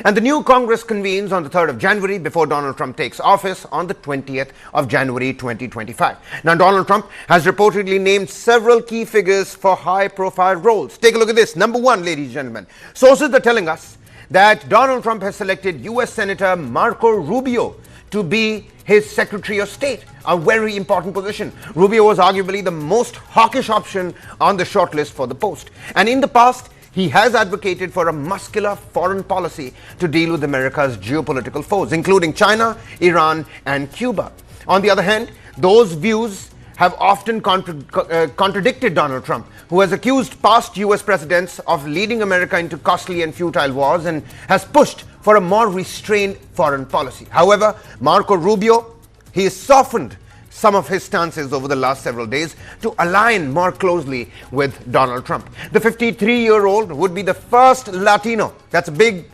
And the new Congress convenes on the 3rd of January before Donald Trump takes office on the 20th of January 2025. Now, Donald Trump has reportedly named several key figures for high-profile roles. Take a look at this. Number one, ladies and gentlemen, sources are telling us that Donald Trump has selected U.S. Senator Marco Rubio to be his Secretary of State, a very important position. Rubio was arguably the most hawkish option on the shortlist for the post. And in the past, he has advocated for a muscular foreign policy to deal with America's geopolitical foes, including China, Iran, and Cuba. On the other hand, those views have often contradicted Donald Trump, who has accused past U.S. presidents of leading America into costly and futile wars and has pushed for a more restrained foreign policy. However, Marco Rubio, he has softened some of his stances over the last several days to align more closely with Donald Trump. The 53-year-old would be the first Latino, that's a big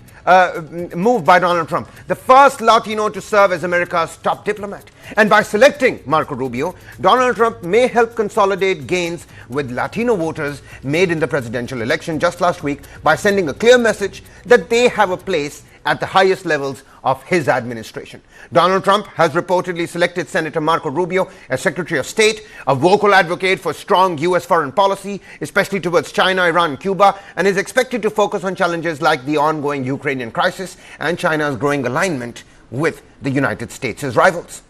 move by Donald Trump, the first Latino to serve as America's top diplomat. And by selecting Marco Rubio, Donald Trump may help consolidate gains with Latino voters made in the presidential election just last week by sending a clear message that they have a place at the highest levels of his administration. Donald Trump has reportedly selected Senator Marco Rubio as Secretary of State, a vocal advocate for strong U.S. foreign policy, especially towards China, Iran, and Cuba, and is expected to focus on challenges like the ongoing Ukrainian crisis and China's growing alignment with the United States as rivals.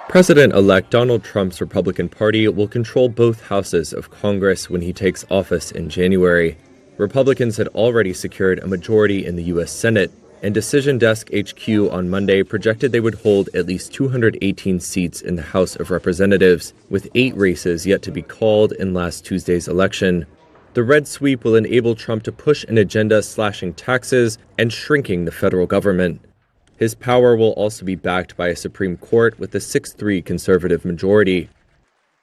President-elect Donald Trump's Republican Party will control both houses of Congress when he takes office in January. Republicans had already secured a majority in the U.S. Senate, and Decision Desk HQ on Monday projected they would hold at least 218 seats in the House of Representatives, with 8 races yet to be called in last Tuesday's election. The red sweep will enable Trump to push an agenda slashing taxes and shrinking the federal government. His power will also be backed by a Supreme Court with a 6-3 conservative majority.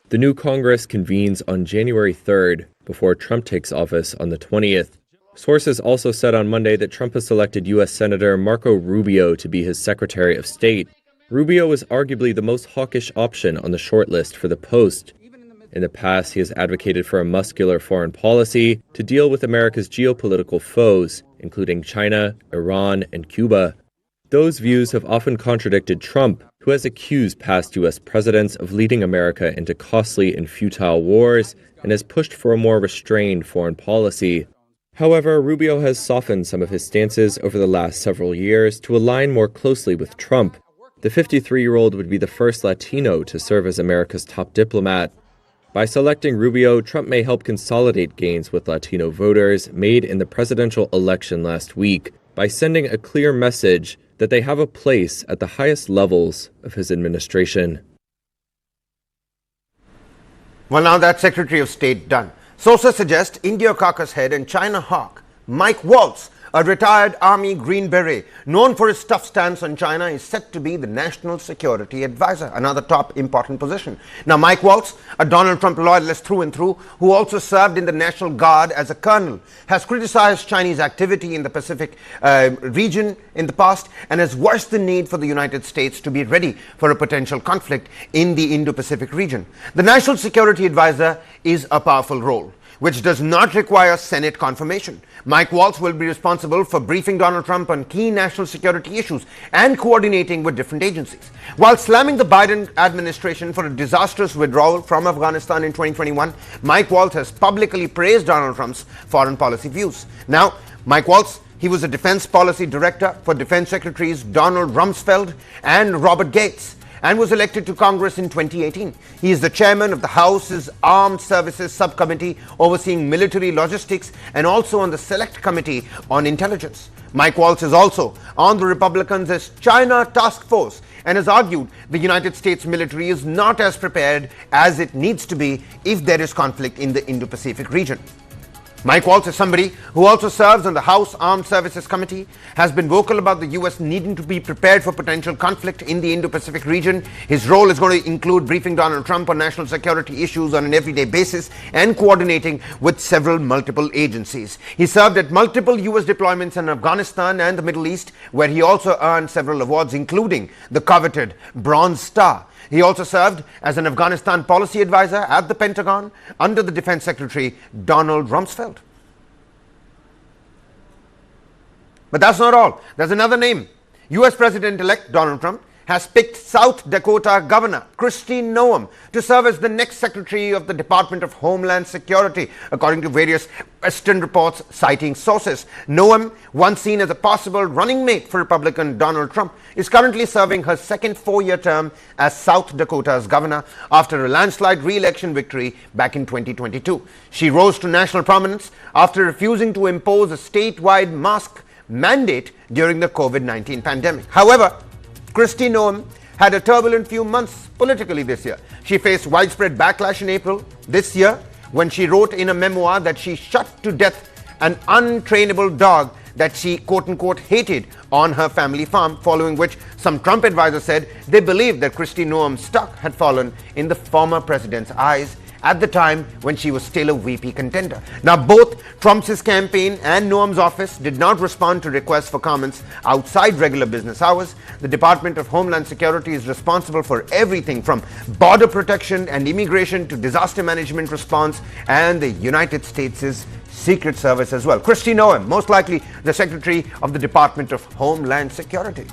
The new Congress convenes on January 3rd, before Trump takes office on the 20th. Sources also said on Monday that Trump has selected U.S. Senator Marco Rubio to be his Secretary of State. Rubio is arguably the most hawkish option on the shortlist for the post. In the past, he has advocated for a muscular foreign policy to deal with America's geopolitical foes, including China, Iran, and Cuba. Those views have often contradicted Trump, who has accused past U.S. presidents of leading America into costly and futile wars and has pushed for a more restrained foreign policy. However, Rubio has softened some of his stances over the last several years to align more closely with Trump. The 53-year-old would be the first Latino to serve as America's top diplomat. By selecting Rubio, Trump may help consolidate gains with Latino voters made in the presidential election last week by sending a clear message that they have a place at the highest levels of his administration. Well, now that's Secretary of State done. Sources suggest India caucus head and China hawk Mike Waltz, a retired Army Green Beret, known for his tough stance on China, is set to be the National Security Advisor, another top important position. Now, Mike Waltz, a Donald Trump loyalist through and through, who also served in the National Guard as a colonel, has criticized Chinese activity in the Pacific region in the past and has voiced the need for the United States to be ready for a potential conflict in the Indo-Pacific region. The National Security Advisor is a powerful role, which does not require Senate confirmation. Mike Waltz will be responsible for briefing Donald Trump on key national security issues and coordinating with different agencies. While slamming the Biden administration for a disastrous withdrawal from Afghanistan in 2021, Mike Waltz has publicly praised Donald Trump's foreign policy views. Now, Mike Waltz, he was a defense policy director for Defense Secretaries Donald Rumsfeld and Robert Gates, and was elected to Congress in 2018. He is the chairman of the House's Armed Services Subcommittee overseeing military logistics and also on the Select Committee on Intelligence. Mike Waltz is also on the Republicans' China Task Force and has argued the United States military is not as prepared as it needs to be if there is conflict in the Indo-Pacific region. Mike Waltz is somebody who also serves on the House Armed Services Committee, has been vocal about the U.S. needing to be prepared for potential conflict in the Indo-Pacific region. His role is going to include briefing Donald Trump on national security issues on an everyday basis and coordinating with multiple agencies. He served at multiple U.S. deployments in Afghanistan and the Middle East, where he also earned several awards, including the coveted Bronze Star. He also served as an Afghanistan policy advisor at the Pentagon under the Defense Secretary Donald Rumsfeld. But that's not all. There's another name. US President-elect Donald Trump has picked South Dakota Governor Kristi Noem to serve as the next Secretary of the Department of Homeland Security, according to various Western reports citing sources. Noem, once seen as a possible running mate for Republican Donald Trump, is currently serving her second four-year term as South Dakota's governor after a landslide re-election victory back in 2022. She rose to national prominence after refusing to impose a statewide mask mandate during the COVID-19 pandemic. However, Kristi Noem had a turbulent few months politically this year. She faced widespread backlash in April this year when she wrote in a memoir that she shot to death an untrainable dog that she quote-unquote hated on her family farm, following which some Trump advisors said they believed that Kristi Noem's stock had fallen in the former president's eyes at the time when she was still a VP contender. Now, both Trump's campaign and Noem's office did not respond to requests for comments outside regular business hours. The Department of Homeland Security is responsible for everything from border protection and immigration to disaster management response and the United States' Secret Service as well. Kristi Noem, most likely the Secretary of the Department of Homeland Security.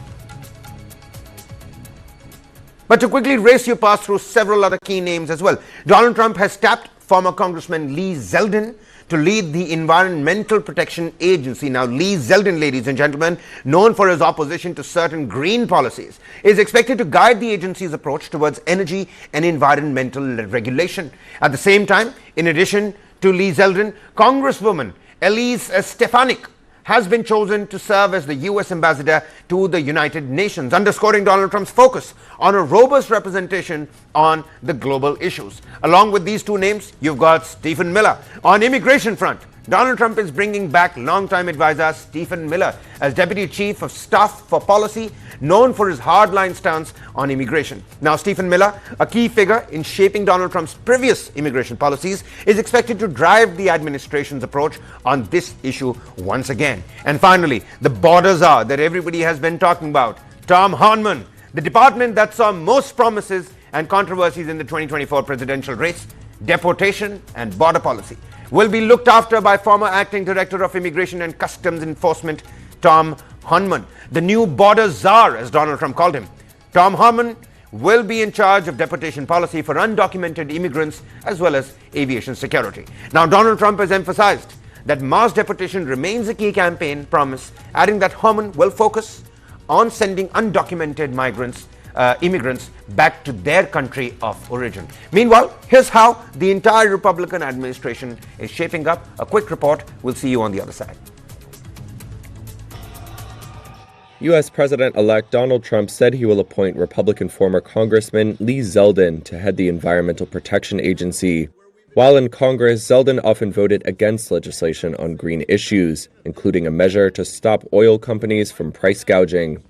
But to quickly race you past through several other key names as well. Donald Trump has tapped former Congressman Lee Zeldin to lead the Environmental Protection Agency. Now, Lee Zeldin, ladies and gentlemen, known for his opposition to certain green policies, is expected to guide the agency's approach towards energy and environmental regulation. At the same time, in addition to Lee Zeldin, Congresswoman Elise Stefanik has been chosen to serve as the U.S. ambassador to the United Nations, underscoring Donald Trump's focus on a robust representation on the global issues. Along with these two names, you've got Stephen Miller. On immigration front, Donald Trump is bringing back longtime advisor Stephen Miller as Deputy Chief of Staff for Policy, known for his hardline stance on immigration. Now, Stephen Miller, a key figure in shaping Donald Trump's previous immigration policies, is expected to drive the administration's approach on this issue once again. And finally, the border czar that everybody has been talking about, Tom Homan, the department that saw most promises and controversies in the 2024 presidential race, deportation and border policy, will be looked after by former acting director of Immigration and Customs Enforcement, Tom Homan, the new border czar, as Donald Trump called him. Tom Homan will be in charge of deportation policy for undocumented immigrants as well as aviation security. Now, Donald Trump has emphasized that mass deportation remains a key campaign promise, adding that Homan will focus on sending undocumented immigrants back to their country of origin. Meanwhile, here's how the entire Republican administration is shaping up. A quick report. We'll see you on the other side. U.S. President-elect Donald Trump said he will appoint Republican former Congressman Lee Zeldin to head the Environmental Protection Agency. While in Congress, Zeldin often voted against legislation on green issues, including a measure to stop oil companies from price gouging.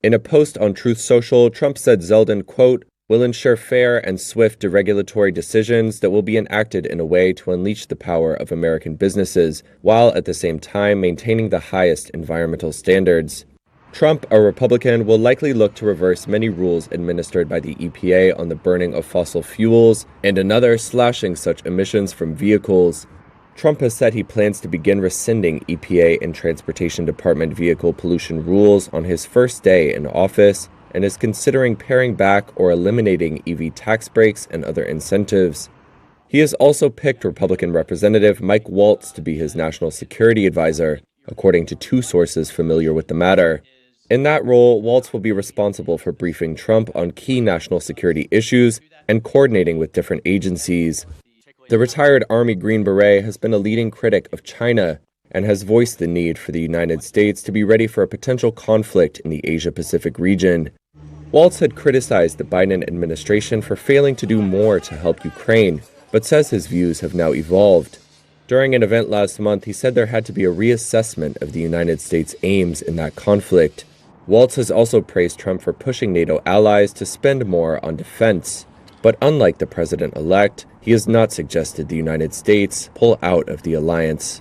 In a post on Truth Social, Trump said Zeldin, quote, will ensure fair and swift deregulatory decisions that will be enacted in a way to unleash the power of American businesses, while at the same time maintaining the highest environmental standards. Trump, a Republican, will likely look to reverse many rules administered by the EPA on the burning of fossil fuels, and another slashing such emissions from vehicles. Trump has said he plans to begin rescinding EPA and Transportation Department vehicle pollution rules on his first day in office, and is considering paring back or eliminating EV tax breaks and other incentives. He has also picked Republican Representative Mike Waltz to be his national security advisor, according to two sources familiar with the matter. In that role, Waltz will be responsible for briefing Trump on key national security issues and coordinating with different agencies. The retired Army Green Beret has been a leading critic of China and has voiced the need for the United States to be ready for a potential conflict in the Asia-Pacific region. Waltz had criticized the Biden administration for failing to do more to help Ukraine, but says his views have now evolved. During an event last month, he said there had to be a reassessment of the United States' aims in that conflict. Waltz has also praised Trump for pushing NATO allies to spend more on defense. But unlike the president-elect, he has not suggested the United States pull out of the alliance.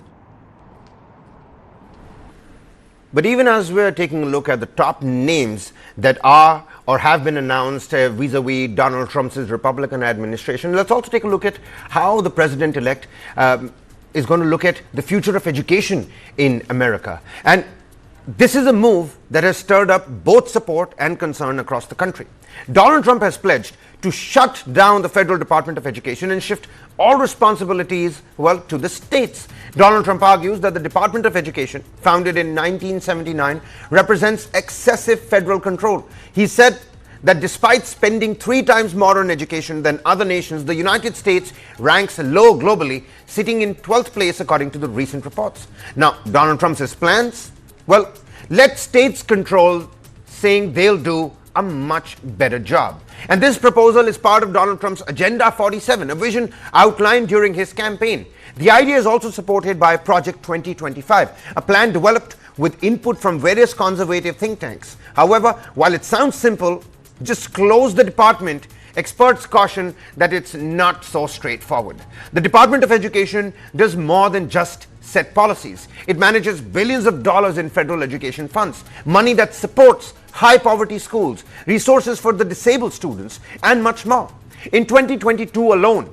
But even as we're taking a look at the top names that are or have been announced vis-a-vis Donald Trump's Republican administration, let's also take a look at how the president-elect is going to look at the future of education in America. And This is a move that has stirred up both support and concern across the country. Donald Trump has pledged to shut down the Federal Department of Education and shift all responsibilities, well, to the states. Donald Trump argues that the Department of Education, founded in 1979, represents excessive federal control. He said that despite spending 3 times more on education than other nations, the United States ranks low globally, sitting in 12th place according to the recent reports. Now, Donald Trump's plans, well, let states control, saying they'll do a much better job. And this proposal is part of Donald Trump's Agenda 47, a vision outlined during his campaign. The idea is also supported by Project 2025, a plan developed with input from various conservative think tanks. However, while it sounds simple, just close the department, experts caution that it's not so straightforward. The Department of Education does more than just set policies. It manages billions of dollars in federal education funds, money that supports high poverty schools, resources for the disabled students, and much more. In 2022 alone,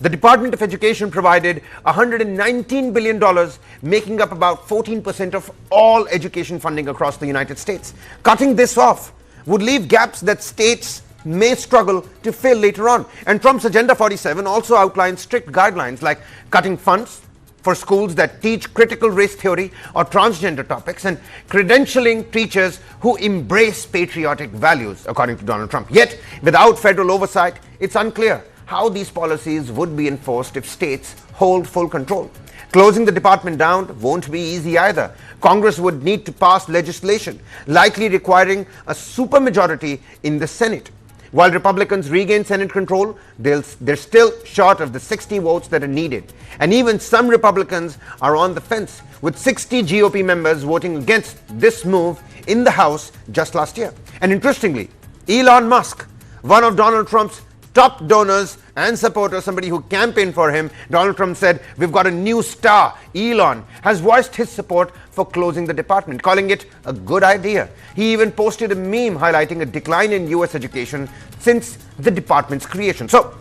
the Department of Education provided $119 billion, making up about 14% of all education funding across the United States. Cutting this off would leave gaps that states may struggle to fill later on. And Trump's Agenda 47 also outlines strict guidelines like cutting funds for schools that teach critical race theory or transgender topics, and credentialing teachers who embrace patriotic values, according to Donald Trump. Yet, without federal oversight, it's unclear how these policies would be enforced if states hold full control. Closing the department down won't be easy either. Congress would need to pass legislation, likely requiring a supermajority in the Senate. While Republicans regain Senate control, they're still short of the 60 votes that are needed. And even some Republicans are on the fence, with 60 GOP members voting against this move in the House just last year. And interestingly, Elon Musk, one of Donald Trump's top donors and supporters, somebody who campaigned for him, Donald Trump said, "We've got a new star." Elon has voiced his support for closing the department, calling it a good idea. He even posted a meme highlighting a decline in US education since the department's creation. So,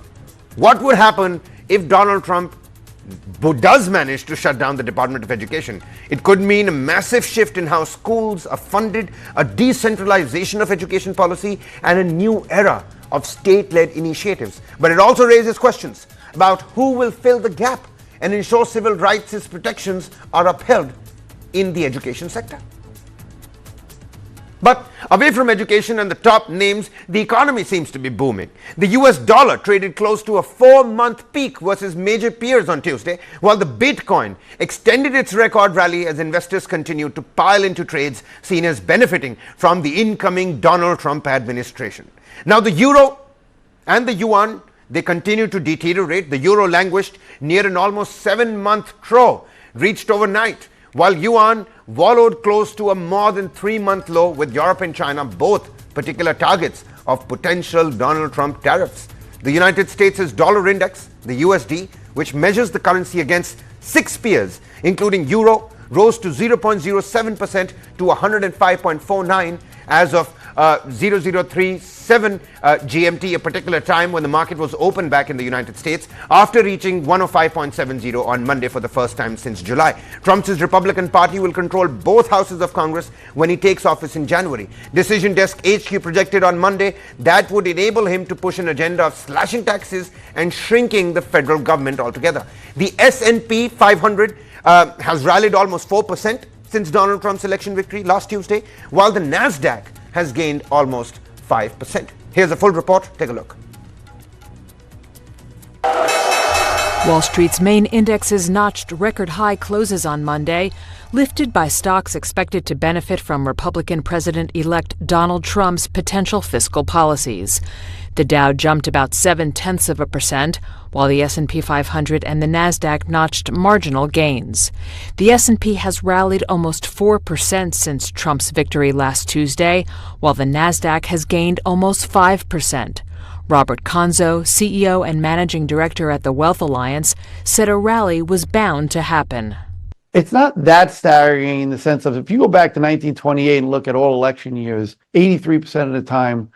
what would happen if Donald Trump does manage to shut down the Department of Education? It could mean a massive shift in how schools are funded, a decentralization of education policy, and a new era of state-led initiatives. But it also raises questions about who will fill the gap and ensure civil rights protections are upheld in the education sector. But away from education and the top names, the economy seems to be booming. The US dollar traded close to a 4-month peak versus major peers on Tuesday, while the Bitcoin extended its record rally as investors continued to pile into trades seen as benefiting from the incoming Donald Trump administration. Now the euro and the yuan, they continue to deteriorate. The euro languished near an almost 7-month trough reached overnight, while yuan wallowed close to a more than 3-month low, with Europe and China both particular targets of potential Donald Trump tariffs. The United States' dollar index, the USD, which measures the currency against 6 peers, including euro, rose to 0.07% to 105.49 as of 0037 GMT, a particular time when the market was open back in the United States, after reaching 105.70 on Monday for the first time since July. Trump's Republican Party will control both houses of Congress when he takes office in January. Decision Desk HQ projected on Monday that would enable him to push an agenda of slashing taxes and shrinking the federal government altogether. The S&P 500 has rallied almost 4% since Donald Trump's election victory last Tuesday, while the NASDAQ has gained almost 5%. Here's a full report. Take a look. Wall Street's main indexes notched record high closes on Monday, lifted by stocks expected to benefit from Republican President-elect Donald Trump's potential fiscal policies. The Dow jumped about 0.7%, while the S&P 500 and the NASDAQ notched marginal gains. The S&P has rallied almost 4% since Trump's victory last Tuesday, while the NASDAQ has gained almost 5%. Robert Conzo, CEO and managing director at the Wealth Alliance, said a rally was bound to happen. It's not that staggering in the sense of, if you go back to 1928 and look at all election years, 83% of the time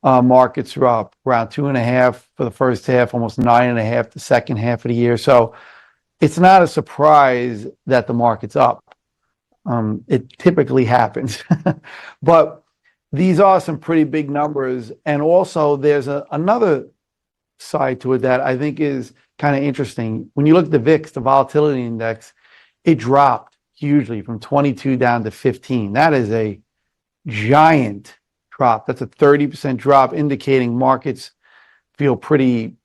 markets are up, around 2.5 for the first half, almost 9.5 the second half of the year. So it's not a surprise that the market's up. It typically happens. But these are some pretty big numbers. And also there's another side to it that I think is kind of interesting. When you look at the VIX, the volatility index, it dropped hugely from 22 down to 15. That is a giant drop. That's a 30% drop, indicating markets feel pretty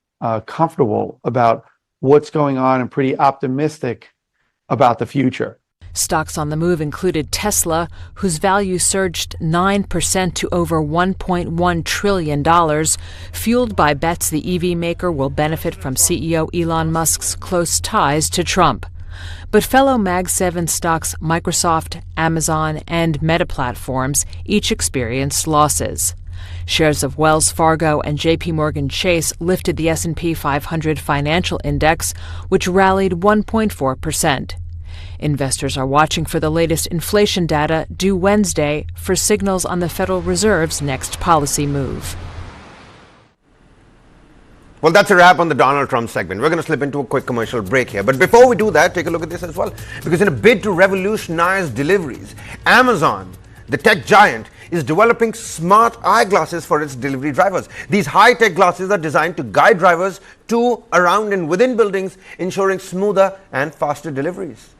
comfortable about what's going on and pretty optimistic about the future. Stocks on the move included Tesla, whose value surged 9% to over $1.1 trillion, fueled by bets the EV maker will benefit from CEO Elon Musk's close ties to Trump. But fellow Mag 7 stocks Microsoft, Amazon, and Meta Platforms each experienced losses. Shares of Wells Fargo and JP Morgan Chase lifted the S&P 500 Financial Index, which rallied 1.4%. Investors are watching for the latest inflation data due Wednesday for signals on the Federal Reserve's next policy move. Well, that's a wrap on the Donald Trump segment. We're going to slip into a quick commercial break here. But before we do that, take a look at this as well. Because in a bid to revolutionize deliveries, Amazon, the tech giant, is developing smart eyeglasses for its delivery drivers. These high-tech glasses are designed to guide drivers to, around, and within buildings, ensuring smoother and faster deliveries.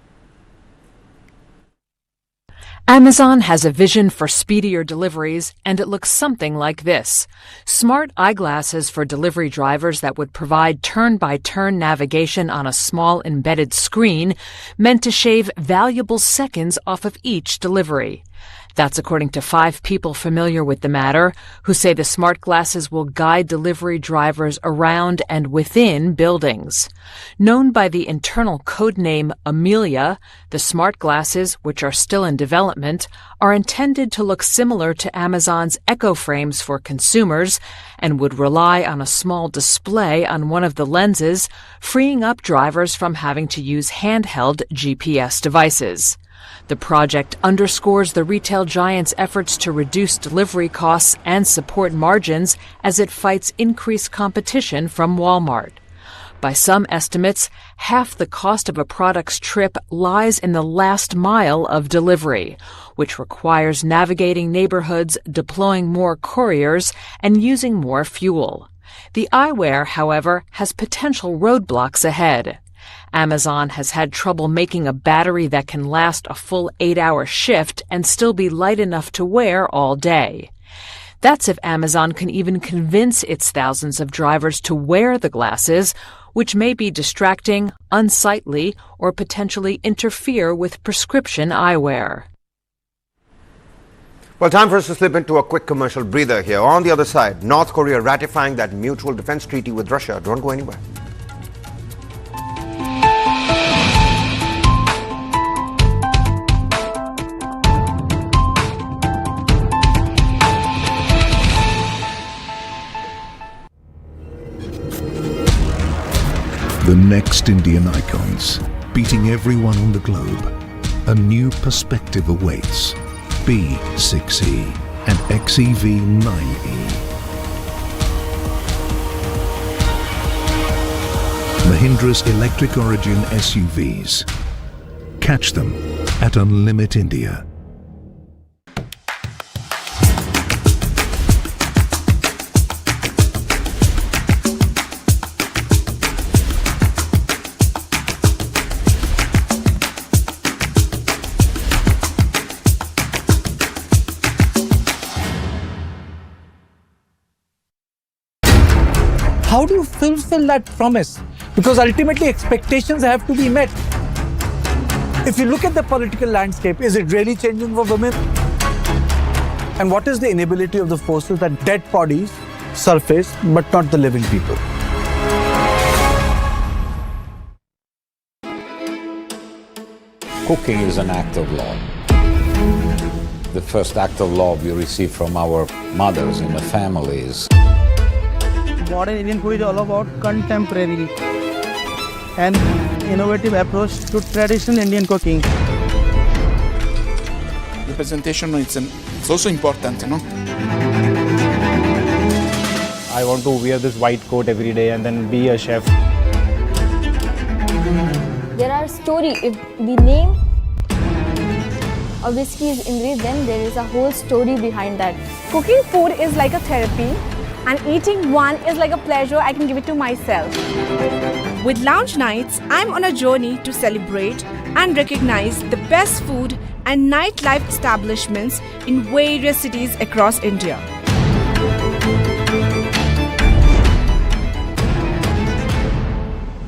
Amazon has a vision for speedier deliveries, and it looks something like this. Smart eyeglasses for delivery drivers that would provide turn-by-turn navigation on a small embedded screen, meant to shave valuable seconds off of each delivery. That's according to 5 people familiar with the matter, who say the smart glasses will guide delivery drivers around and within buildings. Known by the internal codename Amelia, the smart glasses, which are still in development, are intended to look similar to Amazon's Echo frames for consumers and would rely on a small display on one of the lenses, freeing up drivers from having to use handheld GPS devices. The project underscores the retail giant's efforts to reduce delivery costs and support margins as it fights increased competition from Walmart. By some estimates, half the cost of a product's trip lies in the last mile of delivery, which requires navigating neighborhoods, deploying more couriers, and using more fuel. The eyewear, however, has potential roadblocks ahead. Amazon has had trouble making a battery that can last a full 8-hour shift and still be light enough to wear all day. That's if Amazon can even convince its thousands of drivers to wear the glasses, which may be distracting, unsightly, or potentially interfere with prescription eyewear. Well, time for us to slip into a quick commercial breather here. On the other side, North Korea ratifying that mutual defense treaty with Russia. Don't go anywhere. The next Indian icons, beating everyone on the globe. A new perspective awaits. B6E and XEV9E. Mahindra's electric origin SUVs. Catch them at Unlimit India. How do you fulfill that promise? Because ultimately expectations have to be met. If you look at the political landscape, is it really changing for women? And what is the inability of the forces that dead bodies surface but not the living people? Cooking is an act of love. The first act of love we receive from our mothers in the families. Modern Indian food is all about contemporary and innovative approach to traditional Indian cooking. Representation it's also important, you know. I want to wear this white coat every day and then be a chef. There are stories. If we name or whiskey is increased, then there is a whole story behind that. Cooking food is like a therapy, and eating one is like a pleasure I can give it to myself. With Lounge Nights, I'm on a journey to celebrate and recognize the best food and nightlife establishments in various cities across India.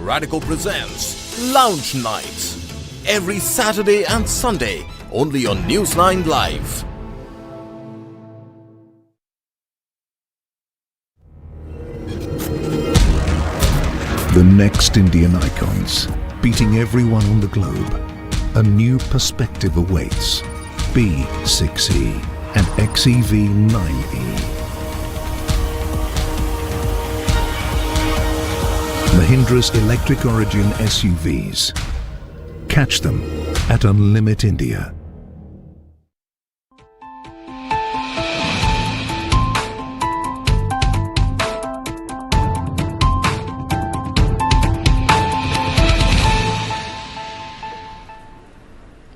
Radical presents Lounge Nights every Saturday and Sunday only on Newsline Live. The next Indian icons, beating everyone on the globe. A new perspective awaits. B Secy and XEV9E. Mahindra's electric origin SUVs. Catch them at Unlimit India.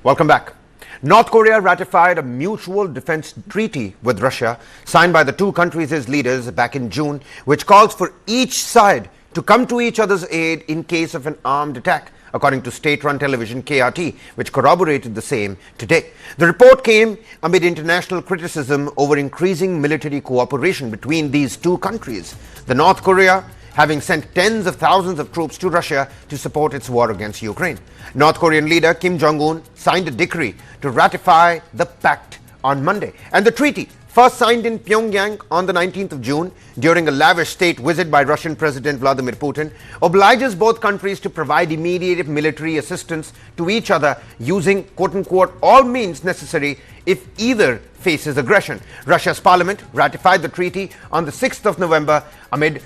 Welcome back. North Korea ratified a mutual defense treaty with Russia signed by the two countries' leaders back in June, which calls for each side to come to each other's aid in case of an armed attack, according to state-run television KRT, which corroborated the same today. The report came amid international criticism over increasing military cooperation between these two countries. The North Korea having sent tens of thousands of troops to Russia to support its war against Ukraine. North Korean leader Kim Jong-un signed a decree to ratify the pact on Monday. And the treaty, first signed in Pyongyang on the 19th of June during a lavish state visit by Russian President Vladimir Putin, obliges both countries to provide immediate military assistance to each other using quote-unquote all means necessary if either faces aggression. Russia's parliament ratified the treaty on the 6th of November amid,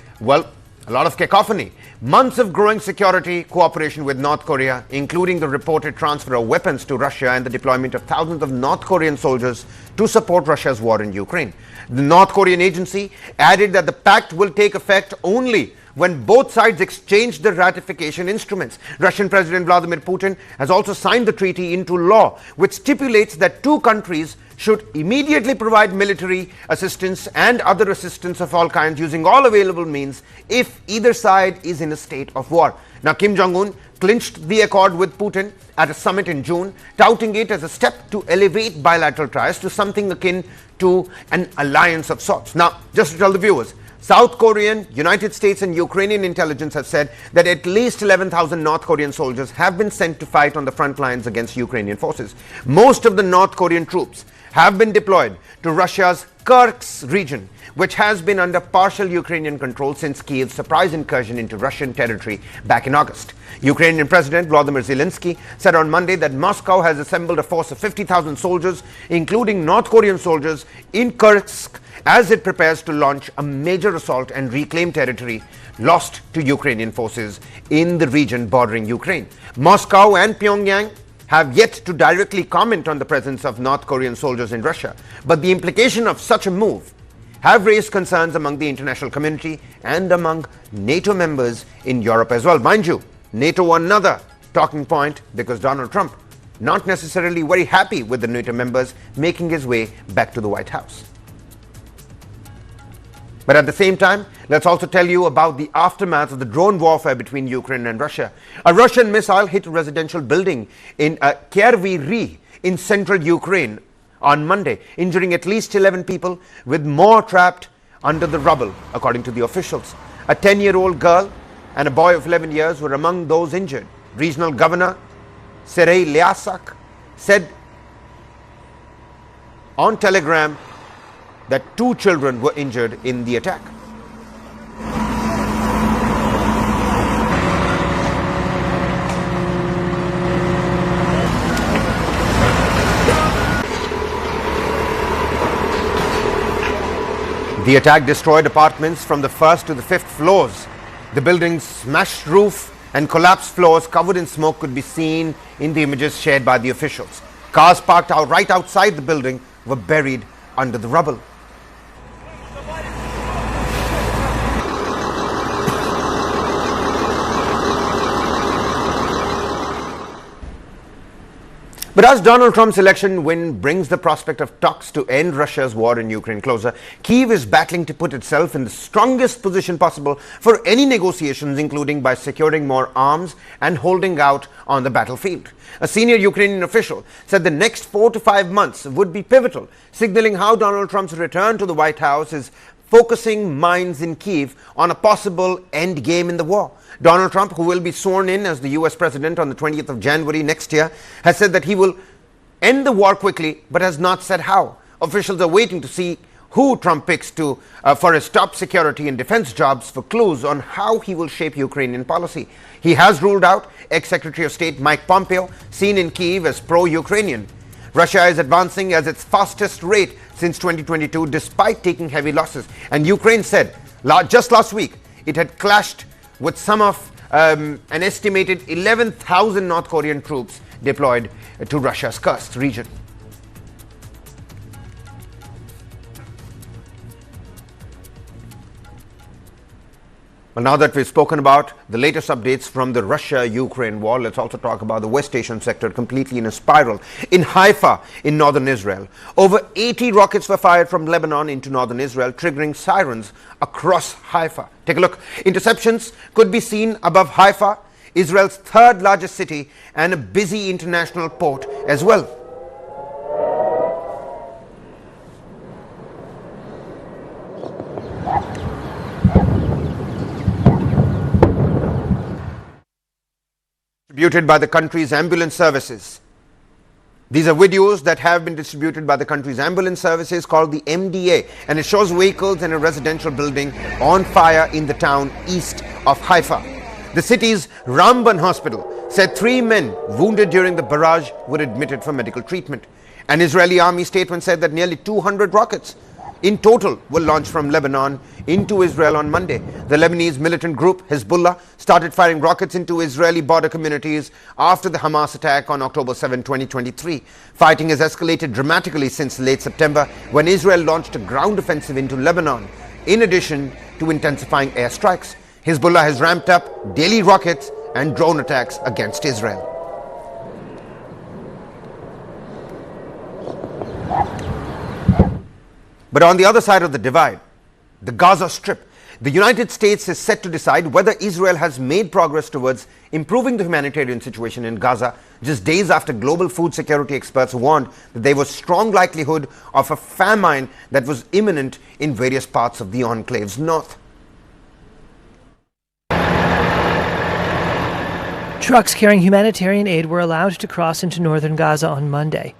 a lot of cacophony. Months of growing security cooperation with North Korea, including the reported transfer of weapons to Russia and the deployment of thousands of North Korean soldiers to support Russia's war in Ukraine. The North Korean agency added that the pact will take effect only when both sides exchange the ratification instruments. Russian President Vladimir Putin has also signed the treaty into law, which stipulates that two countries should immediately provide military assistance and other assistance of all kinds using all available means if either side is in a state of war. Now, Kim Jong-un clinched the accord with Putin at a summit in June, touting it as a step to elevate bilateral ties to something akin to an alliance of sorts. Now, just to tell the viewers, South Korean, United States and Ukrainian intelligence have said that at least 11,000 North Korean soldiers have been sent to fight on the front lines against Ukrainian forces. Most of the North Korean troops have been deployed to Russia's Kursk region, which has been under partial Ukrainian control since Kyiv's surprise incursion into Russian territory back in August. Ukrainian President Volodymyr Zelensky said on Monday that Moscow has assembled a force of 50,000 soldiers, including North Korean soldiers, in Kursk as it prepares to launch a major assault and reclaim territory lost to Ukrainian forces in the region bordering Ukraine. Moscow and Pyongyang have yet to directly comment on the presence of North Korean soldiers in Russia, but the implication of such a move have raised concerns among the international community and among NATO members in Europe as well. Mind you, NATO another talking point because Donald Trump not necessarily very happy with the NATO members making his way back to the White House. But at the same time, let's also tell you about the aftermath of the drone warfare between Ukraine and Russia. A Russian missile hit a residential building in Kryvyi in central Ukraine on Monday, injuring at least 11 people, with more trapped under the rubble, according to the officials. A 10-year-old girl and a boy of 11 years were among those injured. Regional Governor Serhiy Lyasak said on Telegram that 2 children were injured in the attack. The attack destroyed apartments from the 1st to the 5th floors. The building's smashed roof and collapsed floors covered in smoke could be seen in the images shared by the officials. Cars parked out right outside the building were buried under the rubble. But as Donald Trump's election win brings the prospect of talks to end Russia's war in Ukraine closer, Kyiv is battling to put itself in the strongest position possible for any negotiations, including by securing more arms and holding out on the battlefield. A senior Ukrainian official said the next 4 to 5 months would be pivotal, signaling how Donald Trump's return to the White House is focusing minds in Kyiv on a possible end game in the war. Donald Trump, who will be sworn in as the US president on the 20th of January next year, has said that he will end the war quickly, but has not said how. Officials are waiting to see who Trump picks for his top security and defense jobs for clues on how he will shape Ukrainian policy. He has ruled out ex-Secretary of State Mike Pompeo, seen in Kyiv as pro-Ukrainian. Russia is advancing at its fastest rate since 2022 despite taking heavy losses. And Ukraine said just last week it had clashed with some of an estimated 11,000 North Korean troops deployed to Russia's Kursk region. Well, now that we've spoken about the latest updates from the Russia-Ukraine war, let's also talk about the West Asian sector completely in a spiral. In Haifa, in northern Israel, over 80 rockets were fired from Lebanon into northern Israel, triggering sirens across Haifa. Take a look. Interceptions could be seen above Haifa, Israel's third largest city and a busy international port as well. Distributed by the country's ambulance services. These are videos that have been distributed by the country's ambulance services called the MDA, and it shows vehicles in a residential building on fire in the town east of Haifa. The city's Ramban hospital said 3 men wounded during the barrage were admitted for medical treatment. An Israeli army statement said that nearly 200 rockets in total were launched from Lebanon into Israel on Monday. The Lebanese militant group Hezbollah started firing rockets into Israeli border communities after the Hamas attack on October 7, 2023. Fighting has escalated dramatically since late September when Israel launched a ground offensive into Lebanon, in addition to intensifying airstrikes. Hezbollah has ramped up daily rockets and drone attacks against Israel. But on the other side of the divide, the Gaza Strip, the United States is set to decide whether Israel has made progress towards improving the humanitarian situation in Gaza, just days after global food security experts warned that there was strong likelihood of a famine that was imminent in various parts of the enclave's north. Trucks carrying humanitarian aid were allowed to cross into northern Gaza on Monday.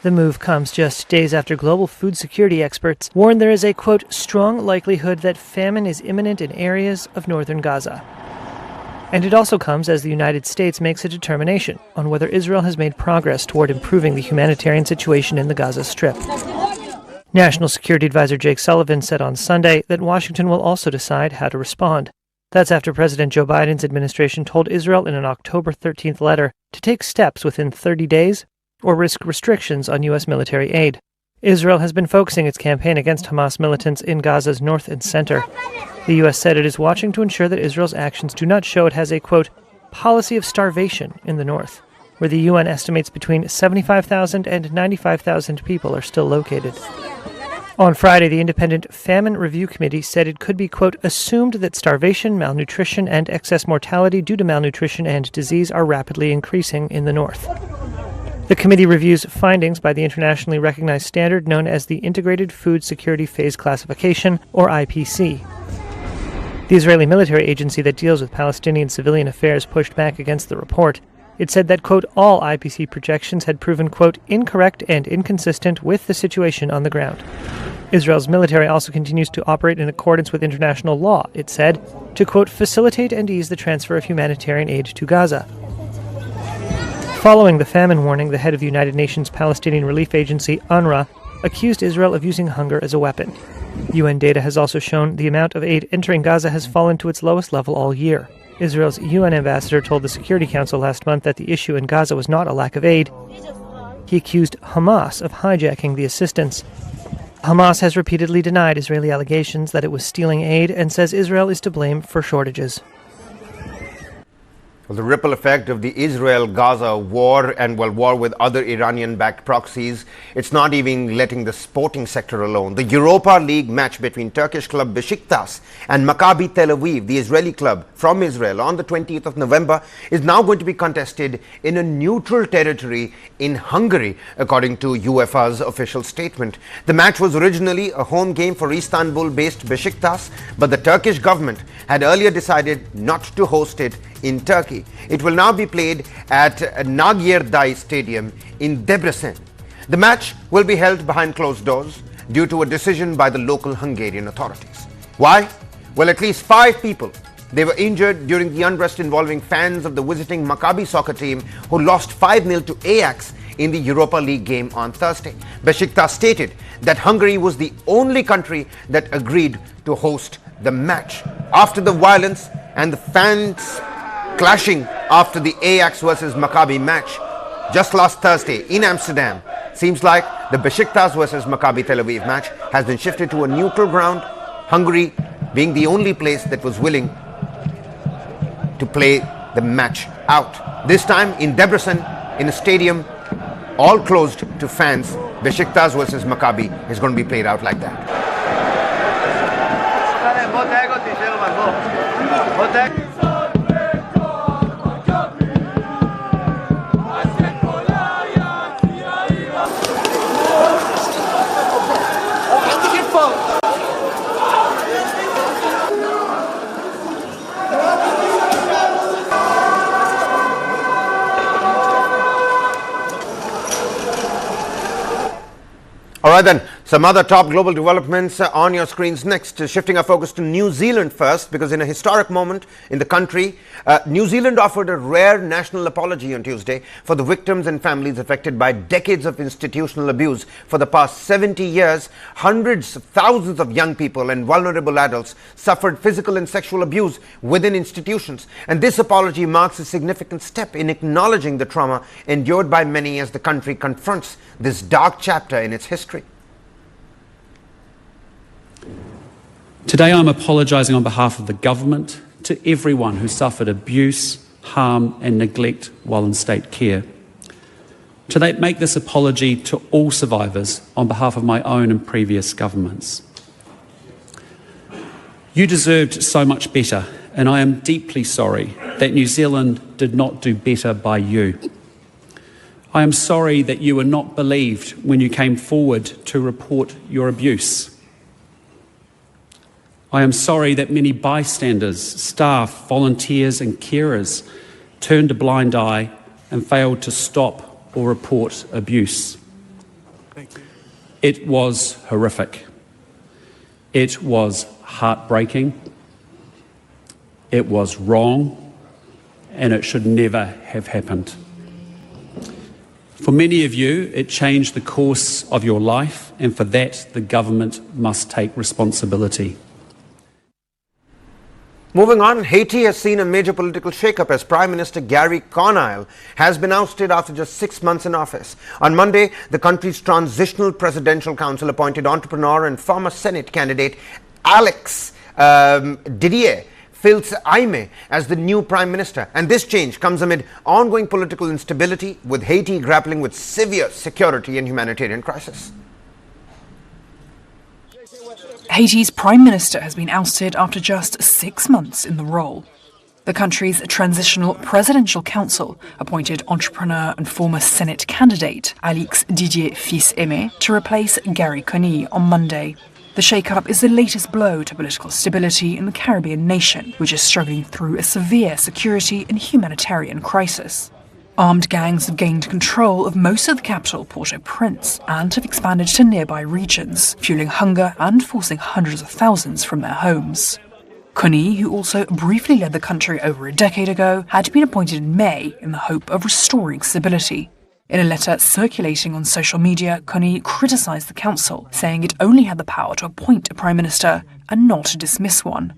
The move comes just days after global food security experts warn there is a, quote, strong likelihood that famine is imminent in areas of northern Gaza. And it also comes as the United States makes a determination on whether Israel has made progress toward improving the humanitarian situation in the Gaza Strip. National Security Advisor Jake Sullivan said on Sunday that Washington will also decide how to respond. That's after President Joe Biden's administration told Israel in an October 13th letter to take steps within 30 days or risk restrictions on U.S. military aid. Israel has been focusing its campaign against Hamas militants in Gaza's north and center. The U.S. said it is watching to ensure that Israel's actions do not show it has a, quote, policy of starvation in the north, where the UN estimates between 75,000 and 95,000 people are still located. On Friday, the Independent Famine Review Committee said it could be, quote, assumed that starvation, malnutrition, and excess mortality due to malnutrition and disease are rapidly increasing in the north. The committee reviews findings by the internationally recognized standard known as the Integrated Food Security Phase Classification, or IPC. The Israeli military agency that deals with Palestinian civilian affairs pushed back against the report. It said that, quote, all IPC projections had proven, quote, incorrect and inconsistent with the situation on the ground. Israel's military also continues to operate in accordance with international law, it said, to, quote, facilitate and ease the transfer of humanitarian aid to Gaza. Following the famine warning, the head of the United Nations Palestinian Relief Agency, UNRWA, accused Israel of using hunger as a weapon. UN data has also shown the amount of aid entering Gaza has fallen to its lowest level all year. Israel's UN ambassador told the Security Council last month that the issue in Gaza was not a lack of aid. He accused Hamas of hijacking the assistance. Hamas has repeatedly denied Israeli allegations that it was stealing aid and says Israel is to blame for shortages. Well, the ripple effect of the Israel-Gaza war and war with other Iranian-backed proxies, it's not even letting the sporting sector alone. The Europa League match between Turkish club Besiktas and Maccabi Tel Aviv, the Israeli club from Israel, on the 20th of November, is now going to be contested in a neutral territory in Hungary, according to UEFA's official statement. The match was originally a home game for Istanbul-based Besiktas, but the Turkish government had earlier decided not to host it in Turkey. It will now be played at Nagyerdai Stadium in Debrecen. The match will be held behind closed doors due to a decision by the local Hungarian authorities. Why? Well, at least 5 people. They were injured during the unrest involving fans of the visiting Maccabi soccer team who lost 5-0 to Ajax in the Europa League game on Thursday. Besiktas stated that Hungary was the only country that agreed to host the match. After the violence and the fans clashing after the Ajax versus Maccabi match just last Thursday in Amsterdam, seems like the Besiktas versus Maccabi Tel Aviv match has been shifted to a neutral ground, Hungary being the only place that was willing to play the match out. This time in Debrecen, in a stadium all closed to fans. Besiktas versus Maccabi is going to be played out like that. All right then, some other top global developments on your screens next. Shifting our focus to New Zealand first, because in a historic moment in the country, New Zealand offered a rare national apology on Tuesday for the victims and families affected by decades of institutional abuse. For the past 70 years, hundreds of thousands of young people and vulnerable adults suffered physical and sexual abuse within institutions. And this apology marks a significant step in acknowledging the trauma endured by many as the country confronts this dark chapter in its history. Today I'm apologising on behalf of the government to everyone who suffered abuse, harm and neglect while in state care. Today make this apology to all survivors on behalf of my own and previous governments. You deserved so much better, and I am deeply sorry that New Zealand did not do better by you. I am sorry that you were not believed when you came forward to report your abuse. I am sorry that many bystanders, staff, volunteers and carers turned a blind eye and failed to stop or report abuse. It was horrific. It was heartbreaking. It was wrong, and it should never have happened. For many of you, it changed the course of your life, and for that, the government must take responsibility. Moving on, Haiti has seen a major political shakeup as Prime Minister Gary Conille has been ousted after just 6 months in office. On Monday, the country's Transitional Presidential Council appointed entrepreneur and former Senate candidate Alex Didier Fils-Aimé as the new Prime Minister. And this change comes amid ongoing political instability, with Haiti grappling with severe security and humanitarian crisis. Haiti's Prime Minister has been ousted after just 6 months in the role. The country's Transitional Presidential Council appointed entrepreneur and former Senate candidate Alex Didier Fils-Aimé to replace Gary Conille on Monday. The shake-up is the latest blow to political stability in the Caribbean nation, which is struggling through a severe security and humanitarian crisis. Armed gangs have gained control of most of the capital, Port-au-Prince, and have expanded to nearby regions, fueling hunger and forcing hundreds of thousands from their homes. Conille, who also briefly led the country over a decade ago, had been appointed in May in the hope of restoring stability. In a letter circulating on social media, Conille criticised the council, saying it only had the power to appoint a prime minister and not to dismiss one.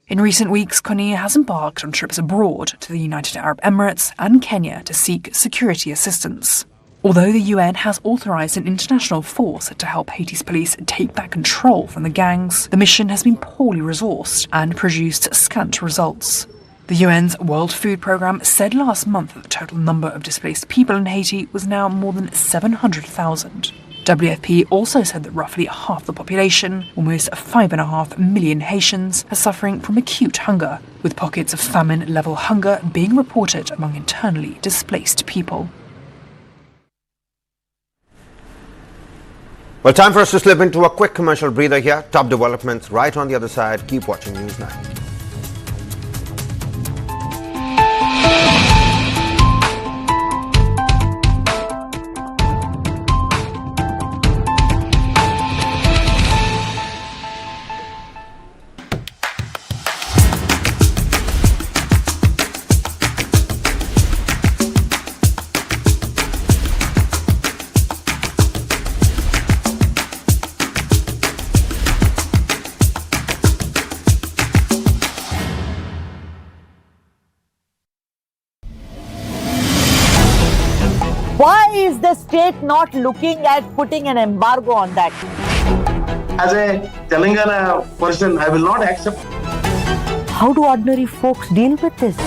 In recent weeks, Conille has embarked on trips abroad to the United Arab Emirates and Kenya to seek security assistance. Although the UN has authorised an international force to help Haiti's police take back control from the gangs, the mission has been poorly resourced and produced scant results. The UN's World Food Programme said last month that the total number of displaced people in Haiti was now more than 700,000. WFP also said that roughly half the population, almost 5.5 million Haitians, are suffering from acute hunger, with pockets of famine-level hunger being reported among internally displaced people. Well, time for us to slip into a quick commercial breather here. Top developments right on the other side. Keep watching News 9. Why is the state not looking at putting an embargo on that? As a Telangana person, I will not accept. How do ordinary folks deal with this?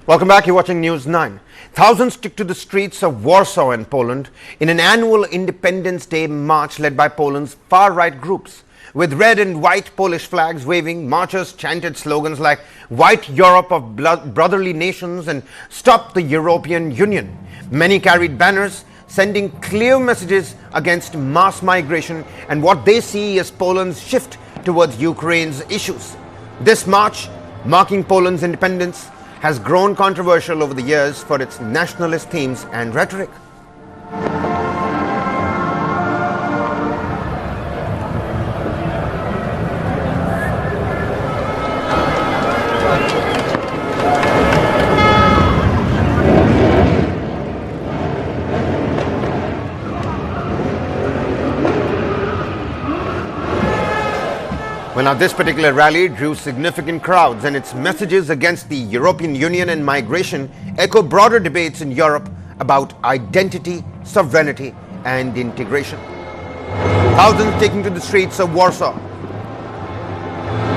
Welcome back. You're watching News 9. Thousands took to the streets of Warsaw in Poland in an annual Independence Day march led by Poland's far-right groups. With red and white Polish flags waving, marchers chanted slogans like "White Europe of Brotherly Nations" and "Stop the European Union." Many carried banners sending clear messages against mass migration and what they see as Poland's shift towards Ukraine's issues. This march, marking Poland's independence, has grown controversial over the years for its nationalist themes and rhetoric. Well, now this particular rally drew significant crowds, and its messages against the European Union and migration echo broader debates in Europe about identity, sovereignty and integration. Thousands taking to the streets of Warsaw.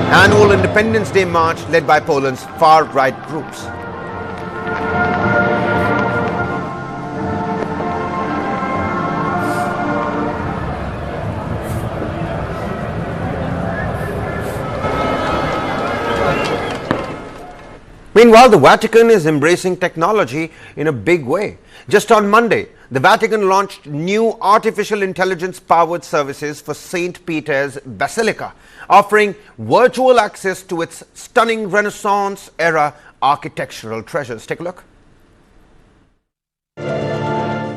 Annual Independence Day march led by Poland's far-right groups. Meanwhile, the Vatican is embracing technology in a big way. Just on Monday, the Vatican launched new artificial intelligence-powered services for St. Peter's Basilica, offering virtual access to its stunning Renaissance-era architectural treasures. Take a look.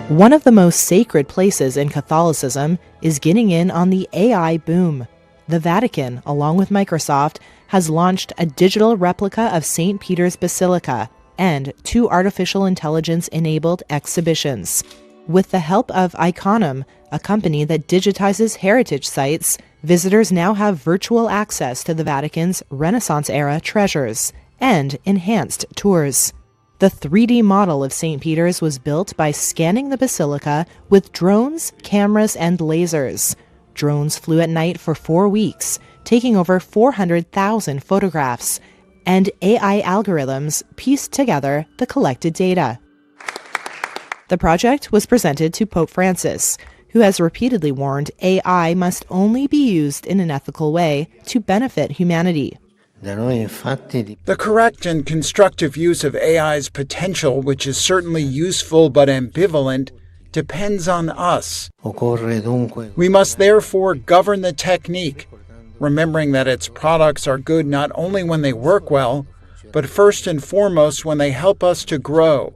One of the most sacred places in Catholicism is getting in on the AI boom. The Vatican, along with Microsoft, has launched a digital replica of St. Peter's Basilica and 2 artificial intelligence-enabled exhibitions. With the help of Iconum, a company that digitizes heritage sites, visitors now have virtual access to the Vatican's Renaissance-era treasures and enhanced tours. The 3D model of St. Peter's was built by scanning the basilica with drones, cameras, and lasers. Drones flew at night for 4 weeks, taking over 400,000 photographs, and AI algorithms pieced together the collected data. The project was presented to Pope Francis, who has repeatedly warned AI must only be used in an ethical way to benefit humanity. The correct and constructive use of AI's potential, which is certainly useful but ambivalent, depends on us. We must therefore govern the technique, remembering that its products are good not only when they work well, but first and foremost when they help us to grow.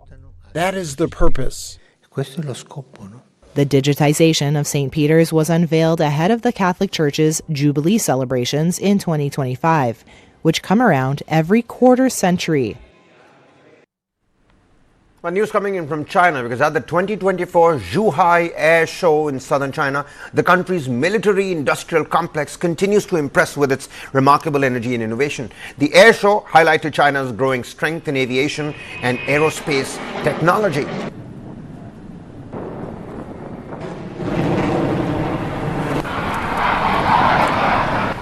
That is the purpose. The digitization of St. Peter's was unveiled ahead of the Catholic Church's Jubilee celebrations in 2025, which come around every quarter century. Well, news coming in from China, because at the 2024 Zhuhai Air Show in southern China, the country's military-industrial complex continues to impress with its remarkable energy and innovation. The air show highlighted China's growing strength in aviation and aerospace technology.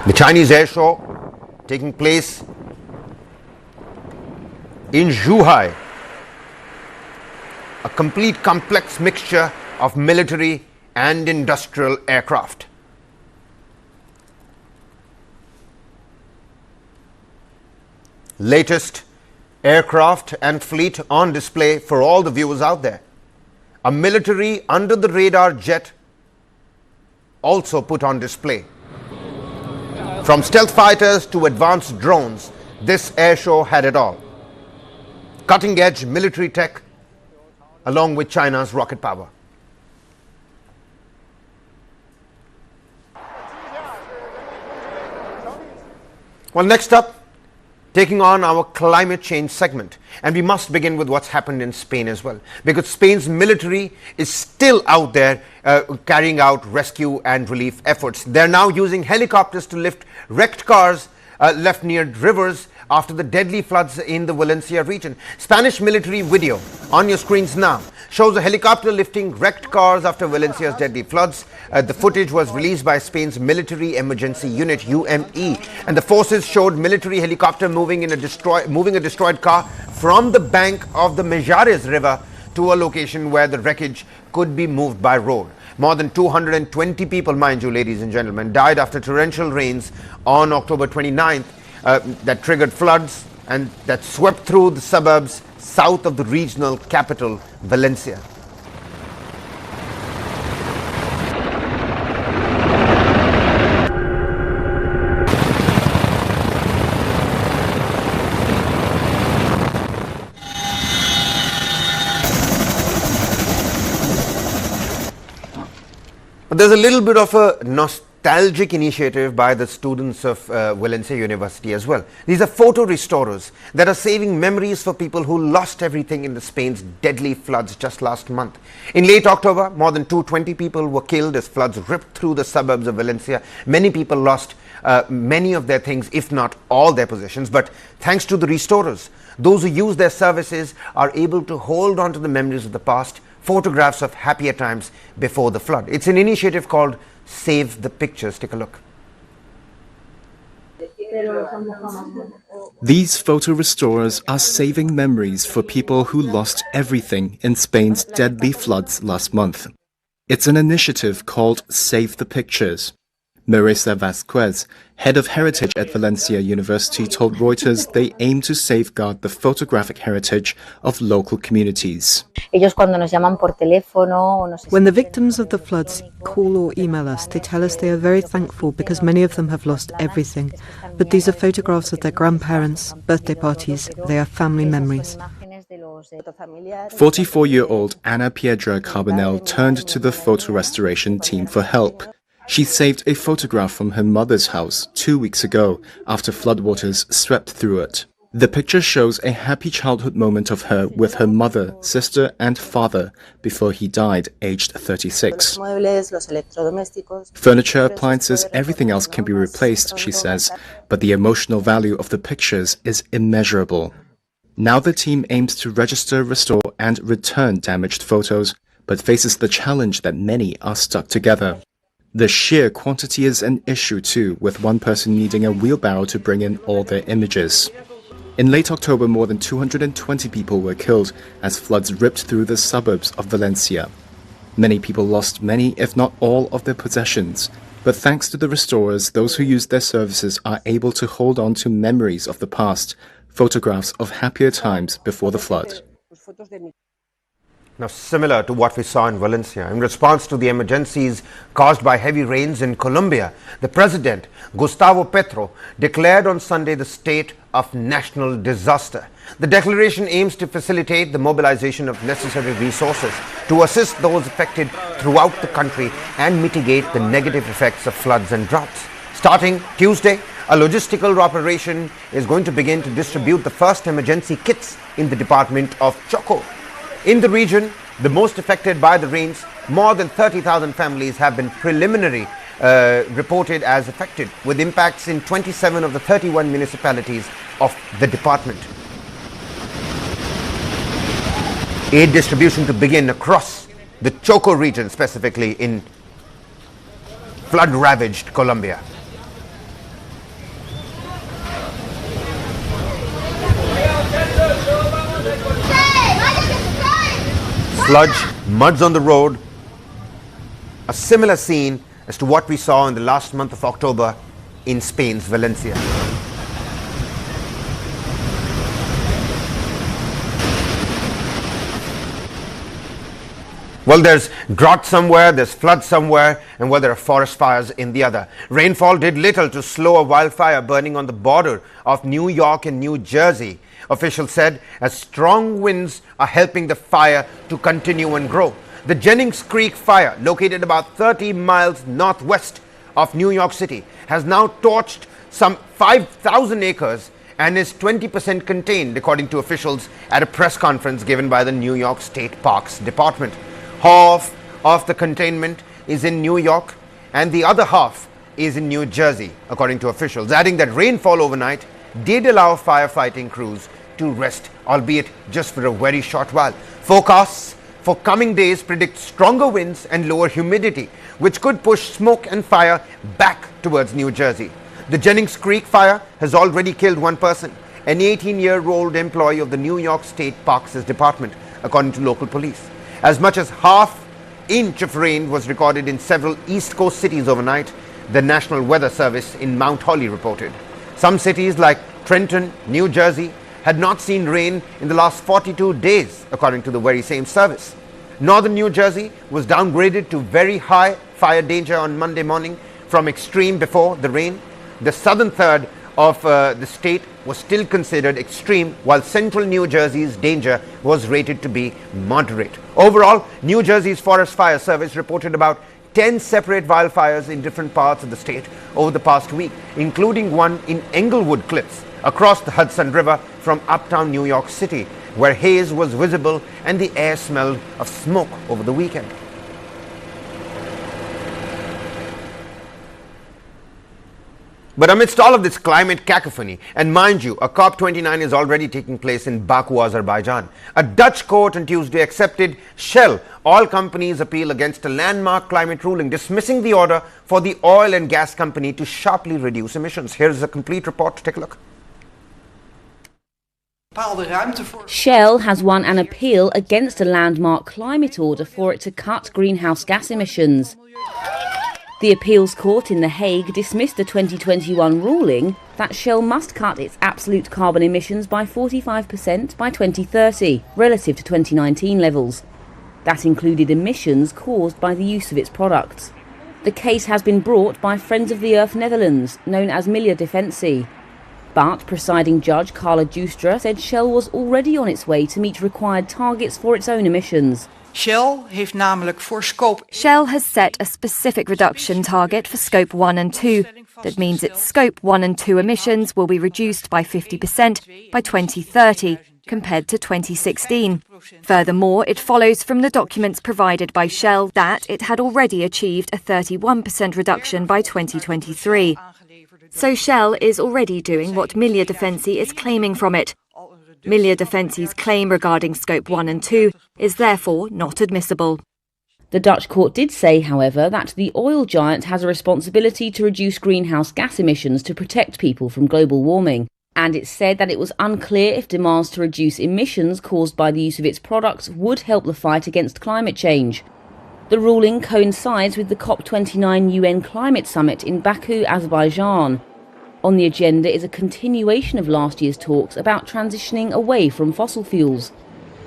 The Chinese air show taking place in Zhuhai, a complete complex mixture of military and industrial aircraft. Latest aircraft and fleet on display for all the viewers out there. A military under-the-radar jet also put on display. From stealth fighters to advanced drones, this air show had it all. Cutting-edge military tech along with China's rocket power. Well, next up, taking on our climate change segment. And we must begin with what's happened in Spain as well, because Spain's military is still out there carrying out rescue and relief efforts. They're now using helicopters to lift wrecked cars left near rivers after the deadly floods in the Valencia region. Spanish military video on your screens now shows a helicopter lifting wrecked cars after Valencia's deadly floods. The footage was released by Spain's Military Emergency Unit, UME, and the forces showed military helicopter moving a destroyed car from the bank of the Mejares River to a location where the wreckage could be moved by road. More than 220 people, mind you, ladies and gentlemen, died after torrential rains on October 29th that triggered floods and that swept through the suburbs south of the regional capital, Valencia. But there's a little bit of a nostalgic initiative by the students of Valencia University as well. These are photo restorers that are saving memories for people who lost everything in the Spain's deadly floods just last month. In late October, more than 220 people were killed as floods ripped through the suburbs of Valencia. Many people lost many of their things, if not all their possessions. But thanks to the restorers, those who use their services are able to hold on to the memories of the past, photographs of happier times before the flood. It's an initiative called Save the Pictures. Take a look. These photo restorers are saving memories for people who lost everything in Spain's deadly floods last month. It's an initiative called Save the Pictures. Marisa Vasquez, head of heritage at Valencia University, told Reuters they aim to safeguard the photographic heritage of local communities. When the victims of the floods call or email us, they tell us they are very thankful because many of them have lost everything. But these are photographs of their grandparents, birthday parties, they are family memories. 44-year-old Ana Piedra Carbonell turned to the photo restoration team for help. She saved a photograph from her mother's house 2 weeks ago after floodwaters swept through it. The picture shows a happy childhood moment of her with her mother, sister and father before he died, aged 36. Furniture, appliances, everything else can be replaced, she says, but the emotional value of the pictures is immeasurable. Now the team aims to register, restore and return damaged photos, but faces the challenge that many are stuck together. The sheer quantity is an issue too, with one person needing a wheelbarrow to bring in all their images. In late October, more than 220 people were killed as floods ripped through the suburbs of Valencia. Many people lost many, if not all, of their possessions. But thanks to the restorers, those who use their services are able to hold on to memories of the past, photographs of happier times before the flood. Now, similar to what we saw in Valencia, in response to the emergencies caused by heavy rains in Colombia, the president, Gustavo Petro, declared on Sunday the state of national disaster. The declaration aims to facilitate the mobilization of necessary resources to assist those affected throughout the country and mitigate the negative effects of floods and droughts. Starting Tuesday, a logistical operation is going to begin to distribute the first emergency kits in the department of Chocó. In the region, the most affected by the rains, more than 30,000 families have been preliminarily reported as affected, with impacts in 27 of the 31 municipalities of the department. Aid distribution to begin across the Chocó region, specifically in flood-ravaged Colombia. Sludge, muds on the road, a similar scene as to what we saw in the last month of October in Spain's Valencia. Well, there's drought somewhere, there's flood somewhere, and well, there are forest fires in the other. Rainfall did little to slow a wildfire burning on the border of New York and New Jersey, officials said, as strong winds are helping the fire to continue and grow. The Jennings Creek fire, located about 30 miles northwest of New York City, has now torched some 5,000 acres and is 20% contained, according to officials at a press conference given by the New York State Parks Department. Half of the containment is in New York and the other half is in New Jersey, according to officials, adding that rainfall overnight did allow firefighting crews to rest, albeit just for a very short while. Forecasts for coming days predict stronger winds and lower humidity, which could push smoke and fire back towards New Jersey. The Jennings Creek fire has already killed one person, an 18-year-old employee of the New York State Parks Department, according to local police. As much as half-inch of rain was recorded in several East Coast cities overnight, the National Weather Service in Mount Holly reported. Some cities like Trenton, New Jersey, had not seen rain in the last 42 days, according to the very same service. Northern New Jersey was downgraded to very high fire danger on Monday morning from extreme before the rain. The southern third of the state was still considered extreme, while central New Jersey's danger was rated to be moderate. Overall, New Jersey's Forest Fire Service reported about 10 separate wildfires in different parts of the state over the past week, including one in Englewood Cliffs across the Hudson River from uptown New York City, where haze was visible and the air smelled of smoke over the weekend. But amidst all of this climate cacophony, and mind you, a COP29 is already taking place in Baku, Azerbaijan, a Dutch court on Tuesday accepted Shell oil company's appeal against a landmark climate ruling, dismissing the order for the oil and gas company to sharply reduce emissions. Here's a complete report to take a look. Shell has won an appeal against a landmark climate order for it to cut greenhouse gas emissions. The appeals court in The Hague dismissed the 2021 ruling that Shell must cut its absolute carbon emissions by 45% by 2030, relative to 2019 levels. That included emissions caused by the use of its products. The case has been brought by Friends of the Earth Netherlands, known as Milieudefensie. But presiding judge Carla Joustra said Shell was already on its way to meet required targets for its own emissions. Shell has set a specific reduction target for Scope 1 and 2. That means its Scope 1 and 2 emissions will be reduced by 50% by 2030, compared to 2016. Furthermore, it follows from the documents provided by Shell that it had already achieved a 31% reduction by 2023. So Shell is already doing what Milieudefensie is claiming from it. Milieudefensie's claim regarding Scope 1 and 2 is therefore not admissible. The Dutch court did say, however, that the oil giant has a responsibility to reduce greenhouse gas emissions to protect people from global warming. And it said that it was unclear if demands to reduce emissions caused by the use of its products would help the fight against climate change. The ruling coincides with the COP29 UN Climate Summit in Baku, Azerbaijan. On the agenda is a continuation of last year's talks about transitioning away from fossil fuels.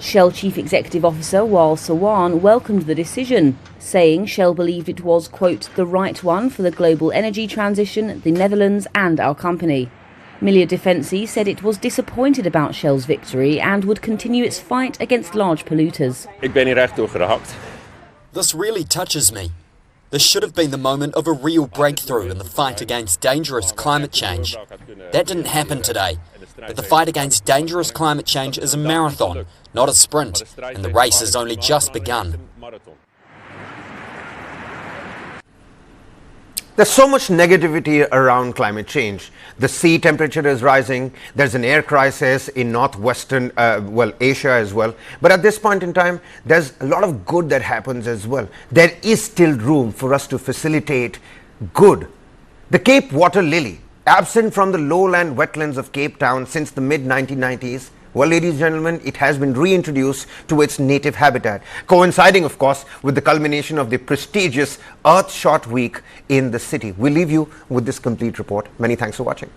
Shell Chief Executive Officer Wael Sawan welcomed the decision, saying Shell believed it was, quote, the right one for the global energy transition, the Netherlands and our company. Milja Defensie said it was disappointed about Shell's victory and would continue its fight against large polluters. Ik ben hier echt doorgehakt. This really touches me. This should have been the moment of a real breakthrough in the fight against dangerous climate change. That didn't happen today. But the fight against dangerous climate change is a marathon, not a sprint, and the race has only just begun. There's so much negativity around climate change. The sea temperature is rising. There's an air crisis in northwestern, Asia as well. But at this point in time, there's a lot of good that happens as well. There is still room for us to facilitate good. The Cape water lily, absent from the lowland wetlands of Cape Town since the mid-1990s, well, ladies and gentlemen, it has been reintroduced to its native habitat, coinciding, of course, with the culmination of the prestigious Earthshot Week in the city. We'll leave you with this complete report. Many thanks for watching.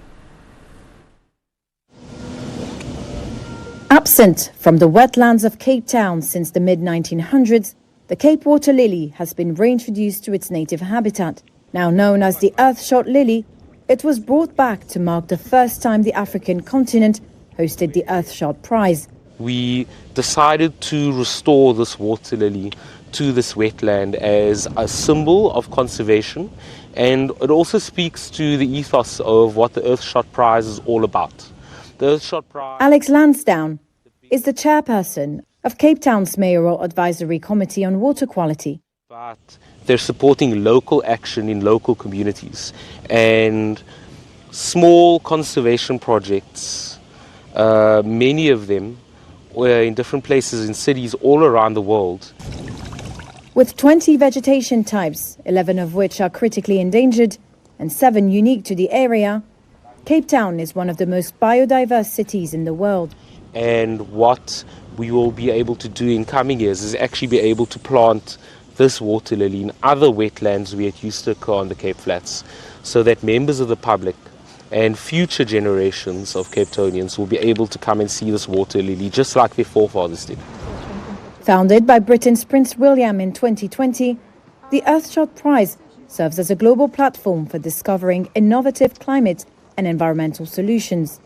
Absent from the wetlands of Cape Town since the mid-1900s, the Cape water lily has been reintroduced to its native habitat. Now known as the Earthshot lily, it was brought back to mark the first time the African continent hosted the Earthshot Prize. We decided to restore this water lily to this wetland as a symbol of conservation, and it also speaks to the ethos of what the Earthshot Prize is all about. The Earthshot Prize... Alex Lansdowne is the chairperson of Cape Town's Mayoral Advisory Committee on Water Quality. But they're supporting local action in local communities and small conservation projects. Many of them were in different places in cities all around the world. With 20 vegetation types, 11 of which are critically endangered and 7 unique to the area, Cape Town is one of the most biodiverse cities in the world. And what we will be able to do in coming years is actually be able to plant this water lily in other wetlands where it used to occur on the Cape Flats, so that members of the public and future generations of Cape Townians will be able to come and see this water lily just like their forefathers did. Founded by Britain's Prince William in 2020, the Earthshot Prize serves as a global platform for discovering innovative climate and environmental solutions.